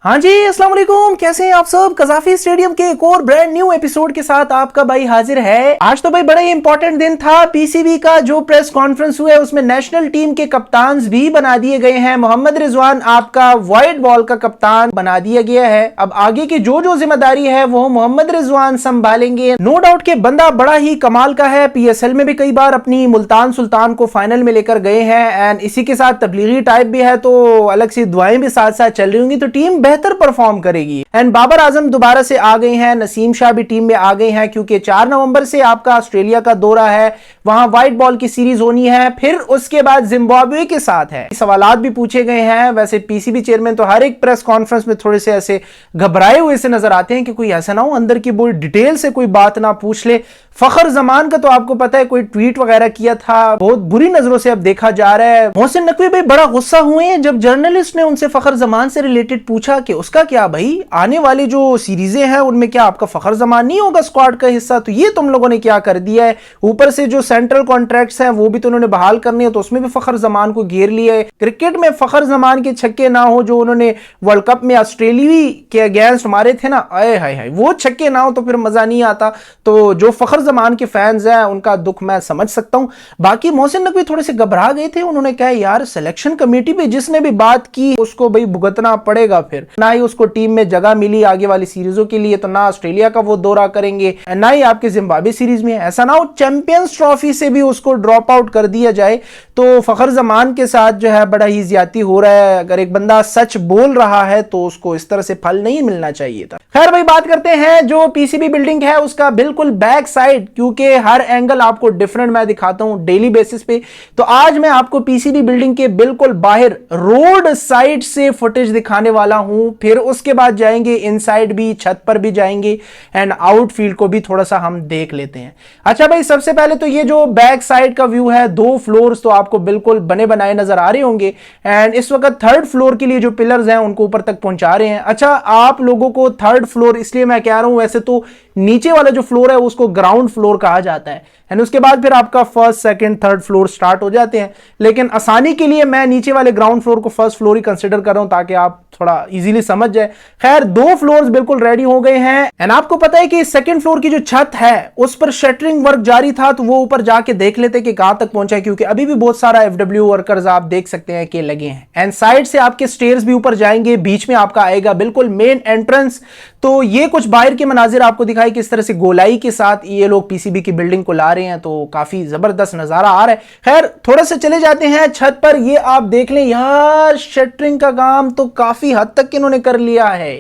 हाँ जी, अस्सलाम वालेकुम। कैसे हैं आप सब? कज़ाफी स्टेडियम के एक और ब्रांड न्यू एपिसोड के साथ आपका भाई हाजिर है। आज तो भाई बड़ा ही इंपॉर्टेंट दिन था। पीसीबी का जो प्रेस कॉन्फ्रेंस हुआ है उसमें नेशनल टीम के कप्तान भी बना दिए गए हैं। मोहम्मद रिजवान आपका व्हाइट बॉल का कप्तान बना दिया गया है। अब आगे की जो जिम्मेदारी है वो मोहम्मद रिजवान संभालेंगे। नो डाउट के बंदा बड़ा ही कमाल का है। पीएसएल में भी कई बार अपनी मुल्तान सुल्तान को फाइनल में लेकर गए हैं एंड इसी के साथ तबलीगी टाइप भी है, तो अलग सी दुआएं भी साथ साथ चल रही होंगी, तो टीम बेहतर परफॉर्म करेगी। एंड बाबर आजम दोबारा से आ गए हैं, नसीम शाह भी टीम में आ गए हैं क्योंकि 4 नवंबर से आपका ऑस्ट्रेलिया का दौरा है, वहां व्हाइट बॉल की सीरीज होनी है, फिर उसके बाद जिम्बाब्वे के साथ है। सवालात भी पूछे गए हैं। वैसे पीसीबी चेयरमैन तो हर एक प्रेस कॉन्फ्रेंस में थोड़े से ऐसे घबराए हुए से नजर आते हैं कि कोई ऐसा ना हो अंदर की बड़ी डिटेल से कोई बात ना पूछ ले। फखर जमान का तो आपको पता है कोई ट्वीट वगैरह किया था, बहुत बुरी नजरों से अब देखा जा रहा है। मोहसिन नकवी भाई बड़ा गुस्सा हुए हैं जब जर्नलिस्ट ने उनसे फखर जमान से रिलेटेड पूछा कि उसका क्या भाई, आने वाली जो सीरीजें हैं उनमें क्या आपका फखर जमान नहीं होगा स्क्वाड का हिस्सा? तो ये तुम लोगों ने क्या कर दिया है। ऊपर से जो सेंट्रल कॉन्ट्रैक्ट्स हैं वो भी तो उन्होंने बहाल करने हैं, तो उसमें भी फखर जमान को घेर लिया है। क्रिकेट में फखर जमान के छक्के ना हो जो उन्होंने वर्ल्ड कप में ऑस्ट्रेलिया के अगेंस्ट मारे थे ना, आए हाय हाय, वो छक्के ना हो तो फिर मजा नहीं आता। तो जो फखर जमान के फैंस हैं उनका दुख मैं समझ सकता हूं। बाकी मोहसिन नकवी थोड़े से घबरा गए थे। उन्होंने कहा यार सिलेक्शन कमेटी पे जिसने भी बात की उसको भाई भुगतना पड़ेगा, फिर ना ही उसको टीम में जगह मिली आगे वाली सीरीजों के लिए, तो ना ऑस्ट्रेलिया का वो दौरा करेंगे ना ही आपके जिम्बाब्वे सीरीज में। ऐसा ना हो चैंपियंस ट्रॉफी से भी उसको ड्रॉप आउट कर दिया जाए। तो फखर जमान के साथ जो है बड़ा ही ज्यादती हो रहा है। अगर एक बंदा सच बोल रहा है तो उसको इस तरह से फल नहीं मिलना चाहिए था। खैर भाई बात करते हैं जो पीसीबी बिल्डिंग है उसका बिल्कुल बैक साइड, क्योंकि हर एंगल आपको डिफरेंट मैं दिखाता हूं डेली बेसिस पे। तो आज मैं आपको पीसीबी बिल्डिंग के बिल्कुल बाहर रोड साइड से फुटेज दिखाने वाला हूं, फिर उसके बाद जाएंगे इनसाइड भी, छत पर भी जाएंगे एंड आउटफील्ड को भी थोड़ा सा हम देख लेते हैं। अच्छा भाई सबसे पहले तो ये जो बैक साइड का व्यू है, 2 फ्लोर्स तो आपको बिल्कुल बने बनाए नजर आ रहे होंगे एंड इस वक्त 3rd फ्लोर के लिए जो पिलर्स हैं उनको ऊपर तक पहुंचा रहे हैं। अच्छा आप लोगों को 3rd फ्लोर इसलिए मैं कह रहा हूं, वैसे तो नीचे वाला जो फ्लोर है उसको ग्राउंड फ्लोर कहा जाता है एंड उसके बाद फिर आपका 1st, 2nd, 3rd floor start हो जाते हैं, लेकिन आसानी के लिए मैं नीचे वाले ग्राउंड फ्लोर को 1st फ्लोर ही कंसीडर कर रहा हूं ताकि आप थोड़ा इजीली समझ जाए। खैर 2 फ्लोर्स बिल्कुल रेडी हो गए हैं एंड आपको पता है कि 2nd फ्लोर की जो छत है उस पर शटरिंग वर्क जारी था, तो वो ऊपर जाके देख लेते कि कहां तक पहुंचा है, क्योंकि अभी भी बहुत सारा एफडब्ल्यू वर्कर्स आप देख सकते हैं कि लगे हैं एंड साइड से आपके स्टेयर्स भी ऊपर जाएंगे, बीच में आपका आएगा बिल्कुल मेन एंट्रेंस। तो ये कुछ बाहर के मनाजिर आपको दिखाई किस तरह से गोलाई के साथ ये लोग पीसीबी की बिल्डिंग को ला रहे हैं, तो काफी जबरदस्त नजारा आ रहा है। खैर थोड़ा सा चले जाते हैं छत पर। ये आप देख लें यार, शटरिंग का काम तो काफी हद तक इन्होंने कर लिया है।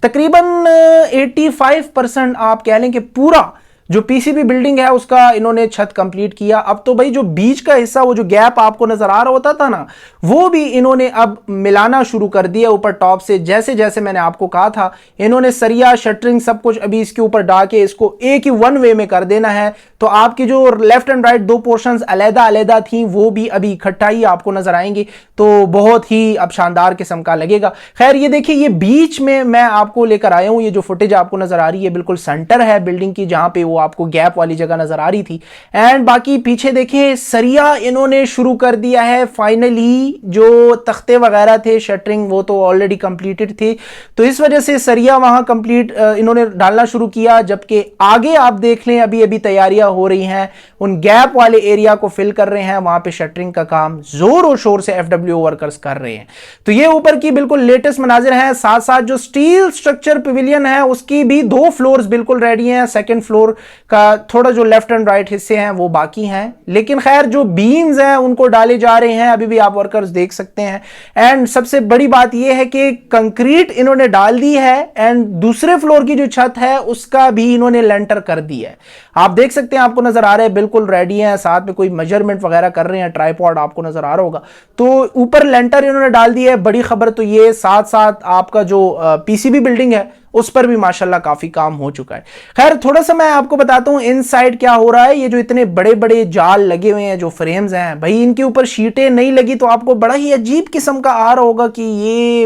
तकरीबन 85% आप कह लें कि पूरा जो पीसीबी बिल्डिंग है उसका इन्होंने छत कंप्लीट किया। अब तो भाई जो बीच का हिस्सा, वो जो गैप आपको नजर आ रहा होता था ना, वो भी इन्होंने अब मिलाना शुरू कर दिया ऊपर टॉप से। जैसे जैसे मैंने आपको कहा था इन्होंने सरिया शटरिंग सब कुछ अभी इसके ऊपर डाल के इसको एक ही 1 वे में कर देना है। तो आपकी जो लेफ्ट एंड राइट 2 पोर्शंस अलहदा अलहदा थी वो भी अभी इकट्ठा ही आपको नजर आएंगी, तो बहुत ही अब शानदार किस्म का लगेगा। खैर ये देखिए, ये बीच में मैं आपको लेकर आया हूं। ये जो फुटेज आपको नजर आ रही है बिल्कुल सेंटर है बिल्डिंग की, जहां पे वो आपको गैप वाली जगह नजर आ रही थी। एंड बाकी पीछे देखें सरिया इन्होंने शुरू कर दिया है फाइनली। जो तख्ते वगैरह थे शटरिंग वो तो ऑलरेडी कंप्लीटेड थे, तो इस वजह से सरिया वहां कंप्लीट इन्होंने डालना शुरू किया। जबकि आगे आप देख लें अभी अभी तैयारियां हो रही हैं, उन गैप वाले एरिया को फिल कर रहे हैं, वहां पे शटरिंग का काम जोर और शोर से एफडब्ल्यू वर्कर्स कर रहे हैं। तो ये ऊपर की बिल्कुल लेटेस्ट मनाजिर है। साथ साथ जो स्टील स्ट्रक्चर पवेलियन है उसकी भी 2 फ्लोर्स बिल्कुल रेडी हैं। 2nd फ्लोर का थोड़ा जो लेफ्ट एंड राइट हिस्से हैं वो बाकी हैं, लेकिन खैर जो बीम्स हैं उनको डाले जा रहे हैं, अभी भी आप वर्कर्स देख सकते हैं। एंड सबसे बड़ी बात यह है कि कंक्रीट इन्होंने डाल दी है एंड दूसरे फ्लोर की जो छत है उसका भी इन्होंने लेंटर कर दी है। आप देख सकते हैं, आपको नजर आ रहा है बिल्कुल रेडी है। साथ में कोई मेजरमेंट वगैरह कर रहे हैं, ट्राइपॉड आपको नजर आ रहा होगा। तो ऊपर लेंटर इन्होंने डाल दिया है। बड़ी खबर तो ये, साथ साथ आपका जो पीसीबी बिल्डिंग है उस पर भी माशाल्लाह काफी काम हो चुका है। खैर थोड़ा सा मैं आपको बताता हूं इनसाइड क्या हो रहा है। ये जो इतने बड़े बड़े जाल लगे हुए हैं, जो फ्रेम्स हैं भाई, इनके ऊपर शीटें नहीं लगी तो आपको बड़ा ही अजीब किस्म का आ रहा होगा कि ये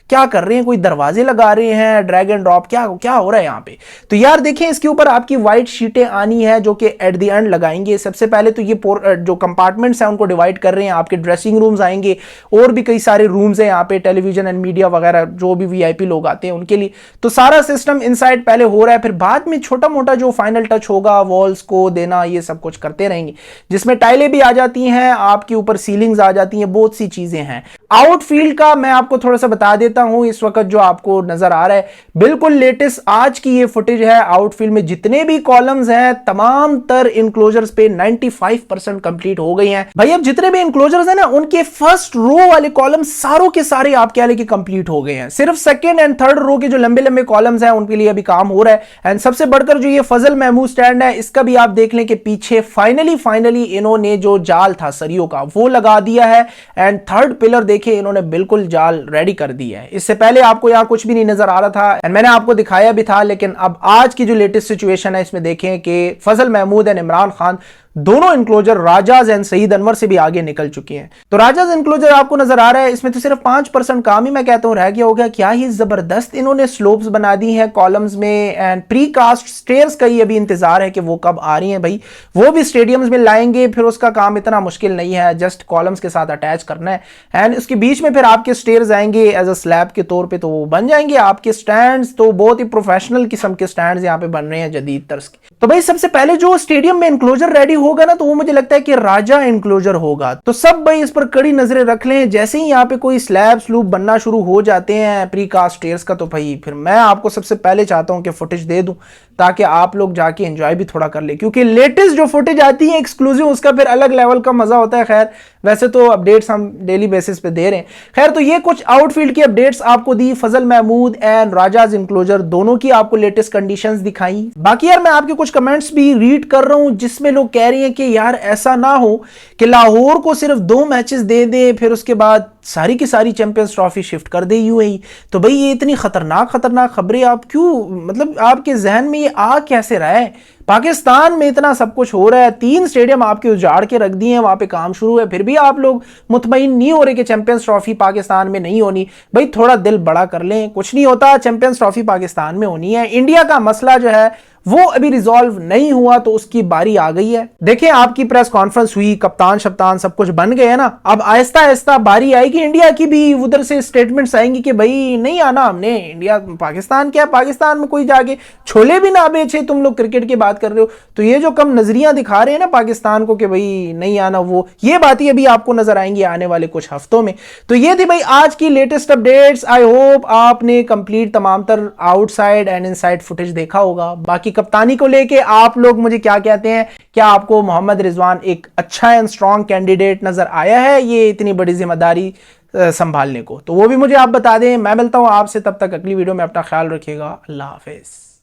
क्या कर रहे हैं, कोई दरवाजे लगा रहे हैं, ड्रैग एंड ड्रॉप, क्या क्या हो रहा है यहाँ पे। तो यार देखें, इसके ऊपर आपकी व्हाइट शीटें आनी है जो कि एट द एंड लगाएंगे। सबसे पहले तो ये जो कंपार्टमेंट्स हैं उनको डिवाइड कर रहे हैं, आपके ड्रेसिंग रूम्स आएंगे और भी कई सारे रूम्स हैं यहाँ पे, टेलीविजन एंड मीडिया वगैरह जो भी वीआईपी लोग आते हैं उनके लिए। तो सारा सिस्टम इनसाइड पहले हो रहा है, फिर बाद में छोटा मोटा जो फाइनल टच होगा वॉल्स को देना, ये सब कुछ करते रहेंगे, जिसमें टाइलें भी आ जाती हैं, आपके ऊपर सीलिंग्स आ जाती हैं, बहुत सी चीजें हैं। आउटफील्ड का मैं आपको थोड़ा सा बता देता हूं, इस वक्त जो आपको नजर आ रहा है बिल्कुल लेटेस्ट आज की ये फुटेज है। आउटफील्ड में जितने भी कॉलम्स हैं तमाम तर इनक्लोजर्स पे 95% कंप्लीट हो गई हैं भाई। अब जितने भी इनक्लोजर्स हैं ना, उनके फर्स्ट रो वाले कॉलम सारों के सारे आप कह लें कि कंप्लीट हो गए हैं। सिर्फ सेकंड एंड थर्ड रो के जो लंबे लंबे कॉलम्स हैं उनके लिए अभी काम हो रहा है। एंड सबसे बढ़कर जो ये फजल महमूद स्टैंड है, इसका भी आप देख लें कि पीछे फाइनली इन्होंने जो जाल था सरियों का वो लगा दिया है। एंड थर्ड पिलर देखिए, इन्होंने बिल्कुल जाल रेडी कर दिया है। इससे पहले आपको यहां कुछ भी नहीं नजर आ रहा था एंड मैंने आपको दिखाया भी था, लेकिन अब आज की जो लेटेस्ट सिचुएशन है इसमें देखें कि फजल महमूद एंड इमरान खान दोनों enclosure rajas and Saeed Anwar से भी आगे निकल चुके हैं। तो राजाज इनक्लोजर आपको नजर आ रहा है, इसमें तो सिर्फ 5% काम ही मैं कहता हूं रह गया होगा। क्या ही जबरदस्त इन्होंने स्लोप्स बना दी हैं कॉलम्स में। एंड प्री कास्ट स्टेयर्स का ही अभी इंतजार है कि वो कब आ रही हैं भाई, वो भी स्टेडियम्स में लाएंगे। फिर उसका काम इतना मुश्किल नहीं है, जस्ट कॉलम्स के साथ अटैच करना है एंड उसके बीच में फिर आपके स्टेयर्स आएंगे एज अ स्लैब के तौर पर, तो वो बन जाएंगे आपके स्टैंड। तो बहुत ही प्रोफेशनल किस्म के स्टैंड यहाँ पे बन रहे हैं जदीद तर्ज के। तो भाई सबसे पहले जो स्टेडियम में इनक्लोजर रेडी होगा ना, तो वो मुझे लगता है कि राजा इनक्लोजर होगा। तो सब भाई इस पर कड़ी नजरें रख लें। जैसे ही यहाँ पे कोई स्लैब स्लूब बनना शुरू हो जाते हैं प्री कास्ट स्टेयर्स का, तो भाई फिर मैं आपको सबसे पहले चाहता हूं कि फुटेज दे दूं ताकि आप लोग जाके एंजॉय भी थोड़ा कर ले, क्योंकि लेटेस्ट जो फुटेज आती है एक्सक्लूसिव, उसका फिर अलग लेवल का मजा होता है। खैर वैसे तो अपडेट्स हम डेली बेसिस पे दे रहे हैं। खैर तो ये कुछ आउटफील्ड की अपडेट्स आपको दी, फजल महमूद एंड राजाज इनक्लोजर दोनों की आपको लेटेस्ट कंडीशंस दिखाई। बाकी यार मैं आपके कुछ कमेंट्स भी रीड कर रहा हूं जिसमें लोग कह रहे हैं कि यार ऐसा ना हो कि लाहौर को सिर्फ 2 मैचेस दे दे, फिर उसके बाद सारी की सारी चैंपियंस ट्रॉफी शिफ्ट कर दे यूएई। तो भाई ये इतनी खतरनाक खबरें आप क्यों, मतलब आपके जहन में ये आ कैसे रहा है? पाकिस्तान में इतना सब कुछ हो रहा है, 3 स्टेडियम आपके उजाड़ के रख दिए हैं, वहां पे काम शुरू है, फिर भी आप लोग मुतमईन नहीं हो रहे कि चैंपियंस ट्रॉफी पाकिस्तान में नहीं होनी। भाई थोड़ा दिल बड़ा कर लें, कुछ नहीं होता, चैंपियंस ट्रॉफी पाकिस्तान में होनी है। इंडिया का मसला जो है वो अभी रिजॉल्व नहीं हुआ, तो उसकी बारी आ गई है। देखिए आपकी प्रेस कॉन्फ्रेंस हुई, कप्तान शप्तान सब कुछ बन गए ना, अब आहिस्ता आहिस्ता बारी आएगी इंडिया की भी, उधर से स्टेटमेंट्स आएंगी कि भाई नहीं आना हमने, इंडिया पाकिस्तान क्या, पाकिस्तान में कोई जाके छोले भी ना बेचे, तुम लोग क्रिकेट की बात कर रहे हो। तो ये जो कम नजरियां दिखा रहे हैं ना पाकिस्तान को कि भाई नहीं आना, वो ये बातें अभी आपको नजर आएंगी आने वाले कुछ हफ्तों में। तो ये थी भाई आज की लेटेस्ट अपडेट्स। आई होप आपने कंप्लीट तमाम तर आउटसाइड एंड इनसाइड फुटेज देखा होगा। बाकी कप्तानी को लेके आप लोग मुझे क्या कहते हैं, क्या आपको मोहम्मद रिजवान एक अच्छा एंड स्ट्रॉन्ग कैंडिडेट नजर आया है ये इतनी बड़ी जिम्मेदारी संभालने को? तो वो भी मुझे आप बता दें। मैं मिलता हूं आपसे, तब तक अगली वीडियो में अपना ख्याल रखिएगा। अल्लाह हाफिज।